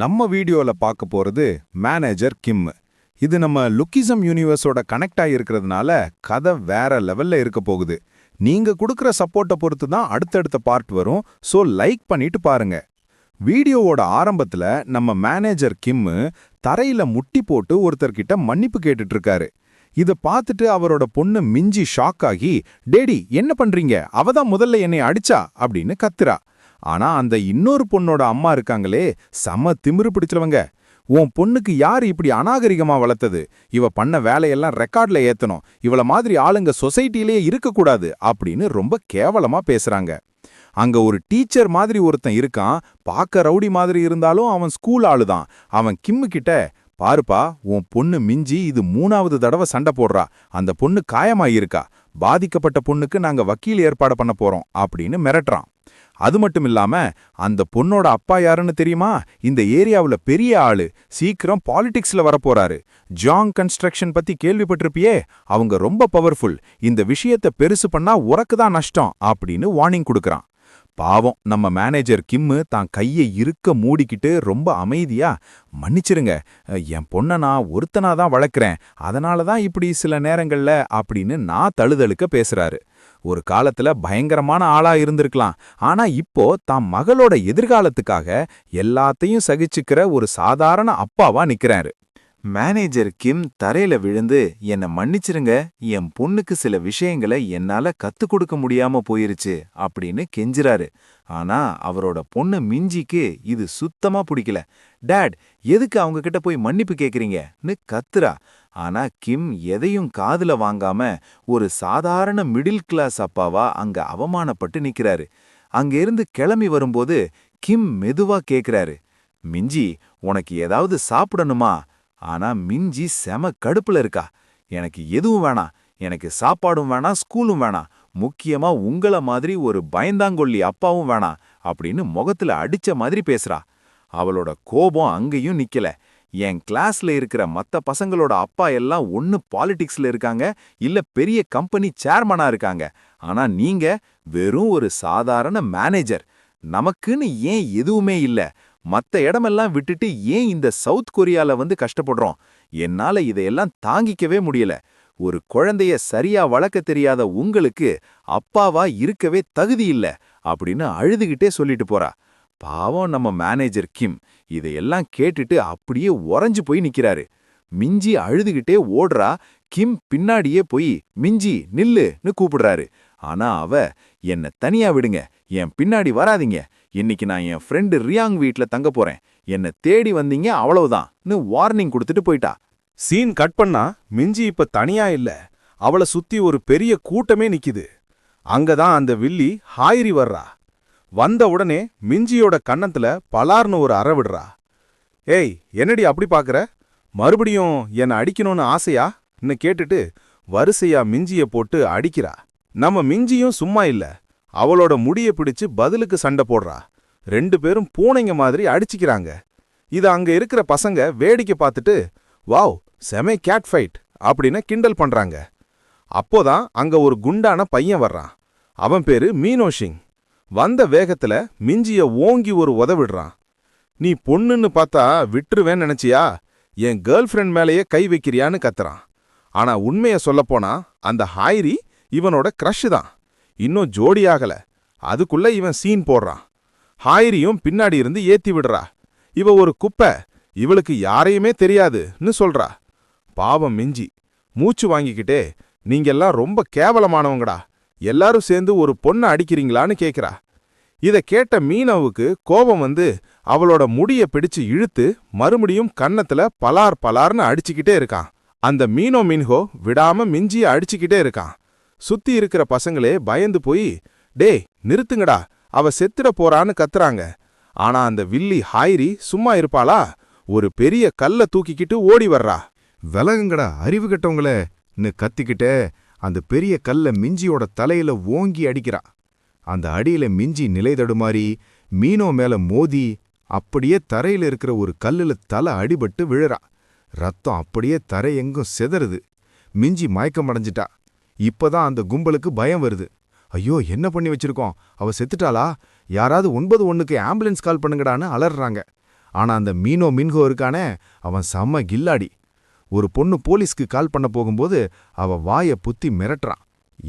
நம்ம வீடியோல பார்க்க போறது மேனேஜர் கிம். இது நம்ம லுக்கிசம் யூனிவர்ஸோட கனெக்ட் ஆகியிருக்கிறதுனால கதை வேற லெவல்ல இருக்க போகுது. நீங்க கொடுக்குற சப்போர்ட்டை பொறுத்து தான் அடுத்தடுத்த பார்ட் வரும். ஸோ லைக் பண்ணிட்டு பாருங்க. வீடியோவோட ஆரம்பத்துல நம்ம மேனேஜர் கிம் தரையில முட்டி போட்டு ஒருத்தர்கிட்ட மன்னிப்பு கேட்டுட்டு இருக்காரு. இத பார்த்துட்டு அவரோட பொண்ணு மிஞ்சி ஷாக் ஆகி, டேடி என்ன பண்றீங்க, அவதான் முதல்ல என்னை அடிச்சா அப்படின்னு கத்துறா. ஆனா அந்த இன்னொரு பொண்ணோட அம்மா இருக்காங்களே, செம திமிரு பிடிச்சவங்க. உன் பொண்ணுக்கு யார் இப்படி அநாகரிகமா வளர்த்தது, இவ பண்ண வேலையெல்லாம் ரெக்கார்ட்ல ஏத்தணும், இவள மாதிரி ஆளுங்க சொசைட்டிலேயே இருக்கக்கூடாது அப்படின்னு ரொம்ப கேவலமா பேசுறாங்க. அங்க ஒரு டீச்சர் மாதிரி ஒருத்தன் இருக்கான், பார்க்க ரவுடி மாதிரி இருந்தாலும் அவன் ஸ்கூல் ஆளுதான். அவன் கிம்மு கிட்ட, பாருப்பா உன் பொண்ணு மிஞ்சி இது 3வது தடவை சண்டை போடுறா, அந்த பொண்ணு காயமாயிருக்கா, பாதிக்கப்பட்ட பொண்ணுக்கு நாங்க வக்கீல் ஏற்பாடு பண்ண போறோம் அப்படின்னு மிரட்டுறான். அது மட்டும் இல்லாம அந்த பொண்ணோட அப்பா யாருன்னு தெரியுமா, இந்த ஏரியாவுல பெரிய ஆளு, சீக்கிரம் பாலிடிக்ஸ்ல வரப்போறாரு. ஜாங் கன்ஸ்ட்ரக்ஷன் பத்தி கேள்விப்பட்டிருப்பியே, அவங்க ரொம்ப பவர்ஃபுல், இந்த விஷயத்தை பெருசு பண்ணா உனக்குதான் நஷ்டம் அப்படின்னு வார்னிங் கொடுக்கறான். பாவம் நம்ம மேனேஜர் கிம்மு தான் கையை இருக்க மூடிக்கிட்டு ரொம்ப அமைதியா, மன்னிச்சிருங்க, என் பொண்ணை நான் ஒருத்தனாதான் வளர்க்குறேன், அதனாலதான் இப்படி சில நேரங்கள்ல அப்படின்னு நான் தழுதழுக்க பேசுறாரு. ஒரு காலத்துல பயங்கரமான ஆளா இருந்திருக்கலாம், ஆனா இப்போ தான் மகளோட எதிர்காலத்துக்காக எல்லாத்தையும் சகிச்சுக்கிற ஒரு சாதாரண அப்பாவா நிக்கிறாரு. மேனேஜர் கிம் தரையில விழுந்து, என்ன மன்னிச்சிருங்க, என் பொண்ணுக்கு சில விஷயங்களை என்னால கத்துக் கொடுக்க முடியாம போயிருச்சு அப்படின்னு கெஞ்சுறாரு. ஆனா அவரோட பொண்ணு மிஞ்சிக்கு இது சுத்தமா பிடிக்கல. டேட், எதுக்கு அவங்க கிட்ட போய் மன்னிப்பு கேக்குறீங்கன்னு கத்துறா. ஆனா கிம் எதையும் காதுல வாங்காம ஒரு சாதாரண மிடில் கிளாஸ் அப்பாவா அங்க அவமானப்பட்டு நிக்கிறாரு. அங்க இருந்து கிளம்பி வரும்போது கிம் மெதுவா கேக்குறாரு, மிஞ்சி உனக்கு ஏதாவது சாப்பிடணுமா? ஆனா மிஞ்சி செம கடுப்புல இருக்கா. எனக்கு எதுவும் வேணாம், எனக்கு சாப்பாடும் வேணாம், ஸ்கூலும் வேணாம், முக்கியமா உங்கள மாதிரி ஒரு பயந்தாங்கொல்லி அப்பாவும் வேணாம் அப்படின்னு முகத்துல அடிச்ச மாதிரி பேசுறா. அவளோட கோபம் அங்கேயும் நிக்கல. என் கிளாஸ்ல இருக்கிற மத்த பசங்களோட அப்பா எல்லாம் ஒன்னு பாலிடிக்ஸ்ல இருக்காங்க, இல்ல பெரிய கம்பெனி சேர்மனா இருக்காங்க. ஆனா நீங்க வெறும் ஒரு சாதாரண மேனேஜர். நமக்குன்னு ஏன் எதுவுமே இல்ல? மத்த இடமெல்லாம் விட்டுட்டு ஏன் இந்த சவுத் கொரியால வந்து கஷ்டப்படுறோம்? என்னால இதையெல்லாம் தாங்கிக்கவே முடியல. ஒரு குழந்தைய சரியா வளர்க்க தெரியாத உங்களுக்கு அப்பாவா இருக்கவே தகுதி இல்ல அப்படின்னு அழுதுகிட்டே சொல்லிட்டு போறா. பாவம் நம்ம மேனேஜர் கிம் இதையெல்லாம் கேட்டுட்டு அப்படியே உறைஞ்சு போய் நிக்கிறாரு. மிஞ்சி அழுதுகிட்டே ஓடுறா. கிம் பின்னாடியே போய் மிஞ்சி நில்லுன்னு கூப்பிடுறாரு. ஆனா அவ, என்ன தனியா விடுங்க, என் பின்னாடி வராதீங்க, இன்னைக்கு நான் என் ஃப்ரெண்டு ரியாங் வீட்ல தங்க போறேன், என்ன தேடி வந்தீங்க அவ்வளவுதான்னு வார்னிங் கொடுத்துட்டு போயிட்டா. சீன் கட் பண்ணா மிஞ்சி இப்ப தனியா இல்ல, அவளை சுத்தி ஒரு பெரிய கூட்டமே நிக்குது. அங்கதான் அந்த வில்லி ஹாயிரி வர்றா. வந்த உடனே மிஞ்சியோட கன்னத்துல பலார்னு ஒரு அற விடுறா. ஏய், என்னடி அப்படி பாக்குற, மறுபடியும் என்ன அடிக்கணும்னு ஆசையான்னு கேட்டுட்டு வரிசையா மிஞ்சிய போட்டு அடிக்கிறா. நம்ம மிஞ்சியும் சும்மா இல்ல, அவளோட முடிய பிடிச்சு பதிலுக்கு சண்டை போடுறா. 2 பேரும் பூனைங்க மாதிரி அடிச்சுக்கிறாங்க. இத அங்க இருக்கிற பசங்க வேடிக்கை பார்த்துட்டு, வாவ் செமை கேட் ஃபைட் அப்படின்னு கிண்டல் பண்றாங்க. அப்போதான் அங்க ஒரு குண்டான பையன் வர்றான். அவன் பேரு மீனோஷிங். வந்த வேகத்துல மிஞ்சிய ஓங்கி ஒரு உதவிடுறான். நீ பொண்ணுன்னு பார்த்தா விட்டுருவேன்னு நினைச்சியா, என் கேர்ள் ஃப்ரெண்ட் மேலேயே கை வைக்கிறியான்னு கத்துறான். ஆனா உண்மைய சொல்லப்போனா அந்த ஹாய்ரி இவனோட கிரஷ் தான், இன்னும் ஜோடியாகல. அதுக்குள்ள இவன் சீன் போடுறான். ஹாய்ரியும் பின்னாடி இருந்து ஏத்தி விடுறா. இவ ஒரு குப்பை, இவளுக்கு யாரையுமே தெரியாதுன்னு சொல்றா. பாவம் மிஞ்சி மூச்சு வாங்கிக்கிட்டே, நீங்கெல்லாம் ரொம்ப கேவலமானவங்கடா, எல்லாரும் சேர்ந்து ஒரு பொண்ணை அடிக்கிறீங்களான்னு கேக்குறா. இத கேட்ட மீனவுக்கு கோபம் வந்து அவளோட முடிய பிடிச்சு இழுத்து மறுபடியும் கன்னத்துல பலார் பலார்னு அடிச்சுக்கிட்டே இருக்கான். அந்த மீனோ மின்ஹோ விடாம மிஞ்சிய அடிச்சுக்கிட்டே இருக்கான். சுத்தி இருக்கிற பசங்களே பயந்து போய், டேய் நிறுத்துங்கடா, அவ செத்துட போறான்னு கத்துறாங்க. ஆனா அந்த வில்லி ஹாய்ரி சும்மா இருப்பாளா? ஒரு பெரிய கல்ல தூக்கிக்கிட்டு ஓடி வர்றா. விலகுங்கடா அறிவு கட்டவங்களேன்னு கத்திக்கிட்டே அந்த பெரிய கல்ல மிஞ்சியோட தலையில ஓங்கி அடிக்கிறா. அந்த அடியில மிஞ்சி நிலை தடுமாறி மீனோ மேல மோதி அப்படியே தரையில இருக்கிற ஒரு கல்லுல தலை அடிபட்டு விழுறா. ரத்தம் அப்படியே தரையெங்கும் சிதறுது. மிஞ்சி மயக்கம் அடைஞ்சிட்டா. இப்பதான் அந்த கும்பலுக்கு பயம் வருது. ஐயோ, என்ன பண்ணி வச்சிருக்கோம், அவ செத்துட்டாளா, யாராவது 911க்கு ஆம்புலன்ஸ் கால் பண்ணுங்கடான்னு அலறாங்க. ஆனா அந்த மீனோ மின்ஹோ இருக்கானே, அவன் செம்ம கில்லாடி. ஒரு பொண்ணு போலீஸ்க்கு கால் பண்ண போகும்போது அவ வாய புத்தி மிரட்டுறான்.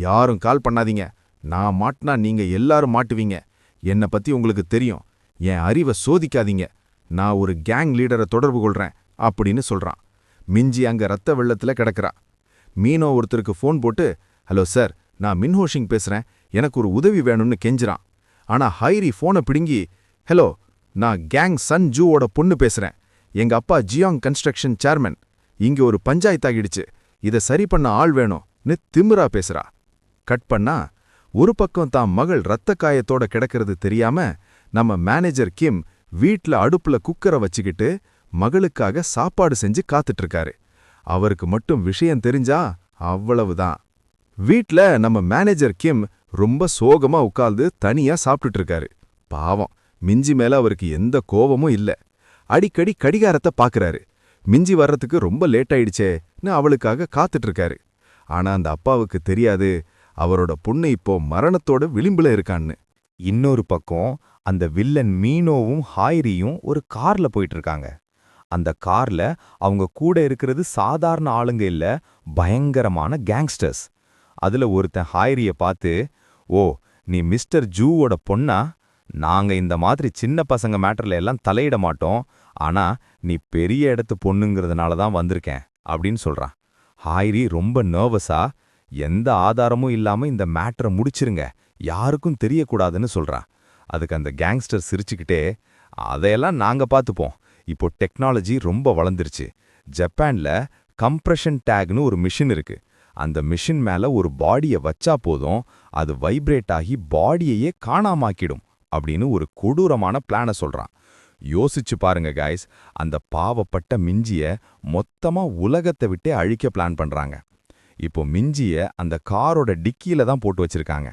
யாரும் கால் பண்ணாதீங்க, நான் மாட்டினா நீங்க எல்லாரும் மாட்டுவீங்க. என்னை பத்தி உங்களுக்கு தெரியும், என் அறிவை சோதிக்காதீங்க, நான் ஒரு கேங் லீடரை தொடர்பு கொள்றேன் அப்படின்னு சொல்றான். மிஞ்சி அங்க ரத்த வெள்ளத்துல கிடக்குறா. மீனோ ஒருத்தருக்கு ஃபோன் போட்டு, ஹலோ சார், நான் மின்ஹோ சிங் பேசுறேன், எனக்கு ஒரு உதவி வேணும்னு கெஞ்சுறான். ஆனா ஹைரி ஃபோனை பிடுங்கி, ஹலோ, நான் கேங் சன் ஜூவோட பொண்ணு பேசுறேன், எங்க அப்பா ஜியாங் கன்ஸ்ட்ரக்ஷன் சேர்மன், இங்க ஒரு பஞ்சாயத்தாகிடுச்சு, இதை சரி பண்ண ஆள் வேணும்னு திமிரா பேசுறா. கட் பண்ணா, ஒரு பக்கம் தான் மகள் ரத்த காயத்தோட கிடக்கிறது தெரியாம நம்ம மேனேஜர் கிம் வீட்ல அடுப்புல குக்கரை வச்சுக்கிட்டு மகளுக்காக சாப்பாடு செஞ்சு காத்துட்டு இருக்காரு. அவருக்கு மட்டும் விஷயம் தெரிஞ்சா அவ்வளவுதான். வீட்ல நம்ம மேனேஜர் கிம் ரொம்ப சோகமா உட்கார்ந்து தனியா சாப்பிட்டுட்டு இருக்காரு. பாவம், மிஞ்சி மேல அவருக்கு எந்த கோவமும் இல்ல. அடிக்கடி கடிகாரத்தை பாக்குறாரு. மிஞ்சி வர்றதுக்கு ரொம்ப லேட் ஆயிடுச்சேன்னு அவளுக்காக காத்துட்டு இருக்காரு. ஆனா அந்த அப்பாவுக்கு தெரியாது, அவரோட பொண்ணு இப்போ மரணத்தோட விளிம்புல இருக்கான்னு. இன்னொரு பக்கம் அந்த வில்லன் மீனோவும் ஹாய்ரியும் ஒரு கார்ல போயிட்டு இருக்காங்க. அந்த கார்ல அவங்க கூட இருக்கிறது சாதாரண ஆளுங்க இல்ல, பயங்கரமான கேங்ஸ்டர்ஸ். அதுல ஒருத்தன் ஹாய்ரிய பார்த்து, ஓ, நீ மிஸ்டர் ஜூவோட பொண்ணா? நாங்க இந்த மாதிரி சின்ன பசங்க மேட்டர்ல எல்லாம் தலையிட மாட்டோம், ஆனா நீ பெரிய இடத்து பொண்ணுங்கிறதுனால தான் வந்திருக்கேன் அப்படின்னு சொல்றான். ஹாய்ரி ரொம்ப நர்வஸா, எந்த ஆதாரமும் இல்லாம இந்த மேட்டரை முடிச்சிருங்க, யாருக்கும் தெரியக்கூடாதுன்னு சொல்றான். அதுக்கு அந்த கேங்ஸ்டர் சிரிச்சுக்கிட்டே, அதையெல்லாம் நாங்க பார்த்துப்போம், இப்போ டெக்னாலஜி ரொம்ப வளர்ந்துருச்சு, ஜப்பான்ல கம்ப்ரெஷன் டேக்னு ஒரு மிஷின் இருக்கு, அந்த மிஷின் மேல ஒரு பாடியை வச்சா போதும், அது வைப்ரேட் ஆகி பாடியையே காணாமாக்கிடும் அப்படின்னு ஒரு கொடூரமான பிளான சொல்றான். யோசிச்சு பாருங்க கைஸ், அந்த பாவப்பட்ட மிஞ்சிய மொத்தமா உலகத்தை விட்டே அழிக்க பிளான் பண்றாங்க. இப்போ மிஞ்சிய அந்த காரோட டிக்கியில தான் போட்டு வச்சிருக்காங்க.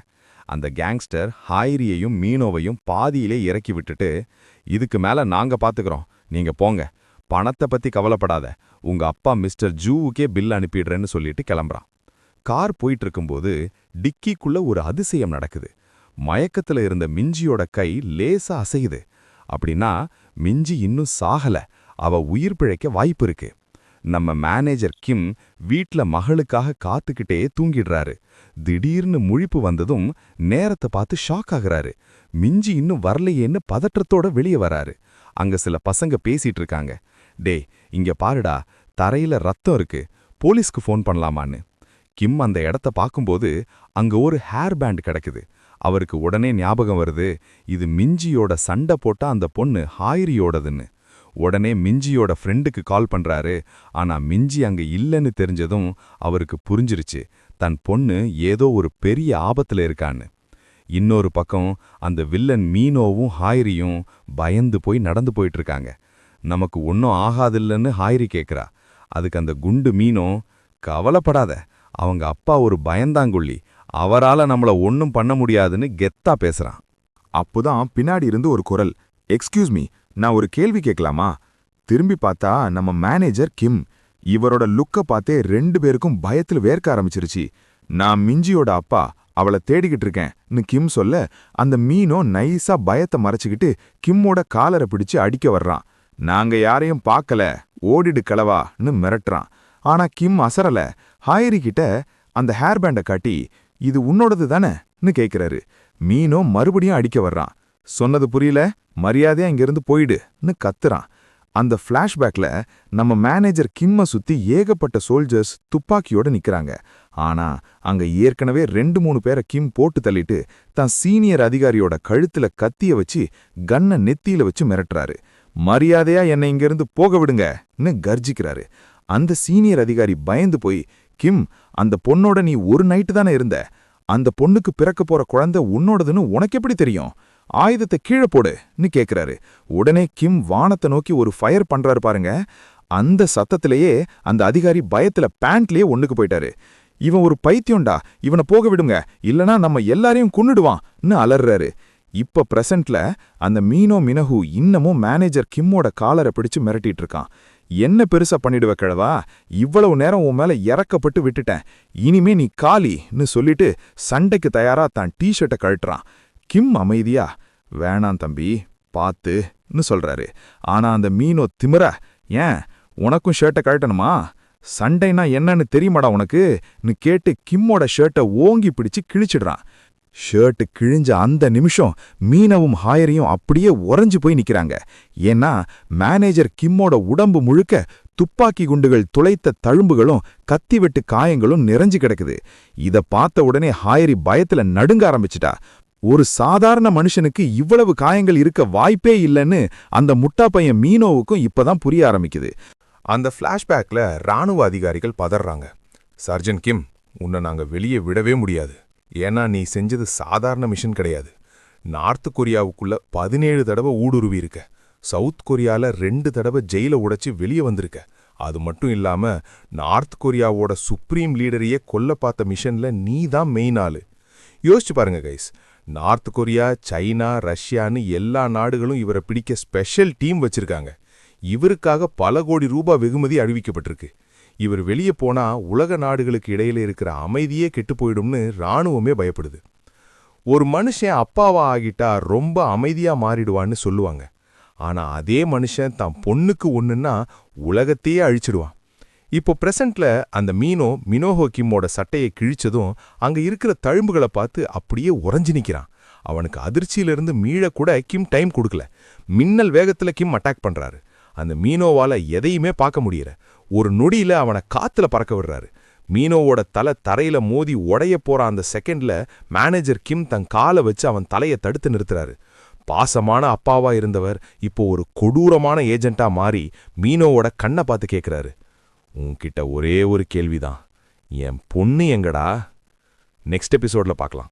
அந்த கேங்ஸ்டர் ஹாய்ரியையும் மீனோவையும் பாதியிலே இறக்கி விட்டுட்டு, இதுக்கு மேல நாங்க பாத்துக்கிறோம், நீங்க போங்க, பணத்தை பத்தி கவலைப்படாத, உங்க அப்பா மிஸ்டர் ஜூவுக்கே பில் அனுப்பிடுறேன்னு சொல்லிட்டு கிளம்புறான். கார் போயிட்டு இருக்கும்போது டிக்கிக்குள்ள ஒரு அதிசயம் நடக்குது. மயக்கத்துல இருந்த மிஞ்சியோட கை லேசா அசையுது. அப்படின்னா மிஞ்சி இன்னும் சாகல, அவ உயிர் பிழைக்க வாய்ப்பு இருக்கு. நம்ம மேனேஜர் கிம் வீட்ல மகளுக்காக காத்துக்கிட்டே தூங்கிடுறாரு. திடீர்னு முழிப்பு வந்ததும் நேரத்தை பார்த்து ஷாக் ஆகுறாரு. மிஞ்சி இன்னும் வரலையேன்னு பதற்றத்தோட வெளியே வராரு. அங்க சில பசங்க பேசிட்டு இருக்காங்க. டே, இங்க பாருடா, தரையில ரத்தம் இருக்கு, போலீஸ்க்கு ஃபோன் பண்ணலாமான்னு. கிம் அந்த இடத்த பார்க்கும்போது அங்க ஒரு ஹேர் பேண்ட் கிடக்குது. அவருக்கு உடனே ஞாபகம் வருது, இது மிஞ்சியோட சண்டை போட்ட அந்த பொண்ணு ஹாய்ரியோடதுன்னு. உடனே மிஞ்சியோட ஃப்ரெண்டுக்கு கால் பண்றாரு. ஆனா மிஞ்சி அங்க இல்லைன்னு தெரிஞ்சதும் அவருக்கு புரிஞ்சிருச்சு, தன் பொண்ணு ஏதோ ஒரு பெரிய ஆபத்துல இருக்கான்னு. இன்னொரு பக்கம் அந்த வில்லன் மீனோவும் ஹாய்ரியும் பயந்து போய் நடந்து போயிட்டு இருக்காங்க. நமக்கு ஒன்னும் ஆகாதில்லன்னு ஹாய்ரி கேக்குறா. அதுக்கு அந்த குண்டு மீனோ, கவலைப்படாத, அவங்க அப்பா ஒரு பயந்தாங்குள்ளி, அவரால நம்மள ஒன்னும் பண்ண முடியாதுன்னு கெத்தா பேசுறான். அப்போதான் பின்னாடி இருந்து ஒரு குரல், எக்ஸ்கியூஸ் மீ, நான் ஒரு கேள்வி கேட்கலாமா? திரும்பி பார்த்தா நம்ம மேனேஜர் கிம். இவரோட லுக்க பார்த்தே 2 பேருக்கும் பயத்துல வேர்க்க ஆரம்பிச்சிருச்சு. நான் மிஞ்சியோட அப்பா, அவளை தேடிக்கிட்டு இருக்கேன்னு கிம் சொல்ல, அந்த மீனோ நைஸா பயத்தை மறைச்சுக்கிட்டு கிம்மோட காலரை பிடிச்சு அடிக்க வர்றான். நாங்க யாரையும் பார்க்கல, ஓடிடு கிளவான்னு மிரட்டுறான். ஆனா கிம் அசரல. ஹாய்ரி கிட்ட அந்த ஹேர் பேண்டை காட்டி, இது உன்னோடது தானேன்னு கேட்கிறாரு. மீனோ மறுபடியும் அடிக்க வர்றான். சொன்னது புரியல, மரியாதையா இங்கிருந்து போயிடுன்னு கத்துறான். அந்த ஃபிளாஷ்பேக்ல நம்ம மேனேஜர் கிம்ம சுத்தி ஏகப்பட்ட சோல்ஜர்ஸ் துப்பாக்கியோட நிக்கிறாங்க. ஆனா அங்க ஏற்கனவே 2-3 பேரை கிம் போட்டு தள்ளிட்டு தான் சீனியர் அதிகாரியோட கழுத்துல கத்திய வச்சு கன்னை நெத்தியில வச்சு மிரட்டுறாரு. மரியாதையா என்னை இங்கிருந்து போக விடுங்கன்னு கர்ஜிக்கிறாரு. அந்த சீனியர் அதிகாரி பயந்து போய், கிம், அந்த பொண்ணோட நீ ஒரு நைட்டு தானே இருந்த, அந்த பொண்ணுக்கு பிறக்க போற குழந்தை உன்னோடதுன்னு உனக்கு எப்படி தெரியும்? ஆயுதத்தை கீழே போடுன்னு கேக்குறாரு. உடனே கிம் வானத்தை நோக்கி ஒரு ஃபயர் பண்றாரு பாருங்க. அந்த சத்தத்திலேயே அந்த அதிகாரி பயத்துல பேண்ட்லயே ஒண்ணுக்கு போயிட்டாரு. இவன் ஒரு பைத்தியம்டா, இவனை போக விடுங்க, இல்லனா நம்ம எல்லாரையும் கொன்னுடுவான்னு அலறாரு. இப்ப பிரசன்ட்ல அந்த மீனோ மினஹு இன்னமும் மேனேஜர் கிம்மோட காலரை பிடிச்சு மிரட்டிட்டு இருக்கான். என்ன பெருசா பண்ணிடுவ கிழவா, இவ்வளவு நேரம் உன் மேல இறக்கப்பட்டு விட்டுட்டேன், இனிமே நீ காலின்னு சொல்லிட்டு சண்டைக்கு தயாரா தான் டிஷர்ட்டை கழட்டுறான். கிம் அமைதியா, வேணாம் தம்பி, பாத்துன்னு ன்னு சொல்றாரு. ஆனா அந்த மீனோ திமிர, ஏன் உனக்கும் ஷர்ட்டை கழட்டணுமா, சண்டைனா என்னன்னு தெரியுமாடா உனக்குன்னு கேட்டு கிம்மோட ஷர்ட்டை ஓங்கி பிடிச்சு கிழிச்சிடுறான். ஷர்ட் கிழிஞ்ச அந்த நிமிஷம் மீனவும் ஹாயரியும் அப்படியே உறைஞ்சு போய் நிக்கிறாங்க. ஏன்னா மேனேஜர் கிம்மோட உடம்பு முழுக்க துப்பாக்கி குண்டுகள் துளைத்த தழும்புகளும் கத்தி வெட்டு காயங்களும் நிறைஞ்சு கிடக்குது. இத பார்த்த உடனே ஹாயரி பயத்துல நடுங்க ஆரம்பிச்சிட்டா. ஒரு சாதாரண மனுஷனுக்கு இவ்வளவு காயங்கள் இருக்க வாய்ப்பே இல்லைன்னு அந்த முட்டா பையன் மீனோவுக்கும் இப்பதான் புரிய ஆரம்பிக்குது. அந்த ஃப்ளாஷ்பேக்ல ராணுவ அதிகாரிகள் பதறாங்க. சர்ஜன் கிம், உன்னை நாங்க வெளியே விடவே முடியாது. ஏன்னா நீ செஞ்சது சாதாரண மிஷன் கிடையாது. நார்த் கொரியாவுக்குள்ள 17 தடவை ஊடுருவி இருக்க, சவுத் கொரியால 2 தடவை ஜெயில உடைச்சு வெளியே வந்திருக்க. அது மட்டும் இல்லாம நார்த் கொரியாவோட சுப்ரீம் லீடரையே கொல்ல பார்த்த மிஷன்ல நீ தான் மெயின் ஆளு. யோசிச்சு பாருங்க கைஸ், நார்த் கொரியா, சைனா, ரஷ்யான்னு எல்லா நாடுகளும் இவரை பிடிக்க ஸ்பெஷல் டீம் வச்சிருக்காங்க. இவருக்காக பல கோடி ரூபாய் வெகுமதி அறிவிக்கப்பட்டிருக்கு. இவர் வெளியே போனா உலக நாடுகளுக்கு இடையில இருக்கிற அமைதியே கெட்டு போயிடும்னு ராணுவமே பயப்படுது. ஒரு மனுஷன் அப்பாவா ஆகிட்டா ரொம்ப அமைதியா மாறிடுவான்னு சொல்லுவாங்க. ஆனா அதே மனுஷன் தான் பொண்ணுக்கு ஒண்ணுன்னா உலகத்தையே அழிச்சிடுவான். இப்போ பிரசன்ட்ல அந்த மினோஹோ கிம்மோட சட்டையை கிழிச்சதும் அங்க இருக்கிற தழும்புகளை பார்த்து அப்படியே உறைஞ்சு நிக்கிறான். அவனுக்கு அதிர்ச்சியிலிருந்து மீளக்கூட கிம் டைம் கொடுக்கல. மின்னல் வேகத்துல கிம் அட்டாக் பண்றாரு. அந்த மீனோவால எதையுமே பார்க்க முடியல. ஒரு நொடியில அவனை காத்துல பறக்க விடுறாரு. மீனோவோட தலை தரையில மோதி உடைய போற அந்த செகண்ட்ல மேனேஜர் கிம் தன் காலை வச்சு அவன் தலையை தடுத்து நிறுத்துறாரு. பாசமான அப்பாவா இருந்தவர் இப்போ ஒரு கொடூரமான ஏஜென்ட்டா மாறி மீனோவோட கண்ணை பார்த்து கேட்கிறாரு, உன்கிட்ட ஒரே ஒரு கேள்விதான், என் பொண்ணு எங்கடா? நெக்ஸ்ட் எபிசோட்ல பார்க்கலாம்.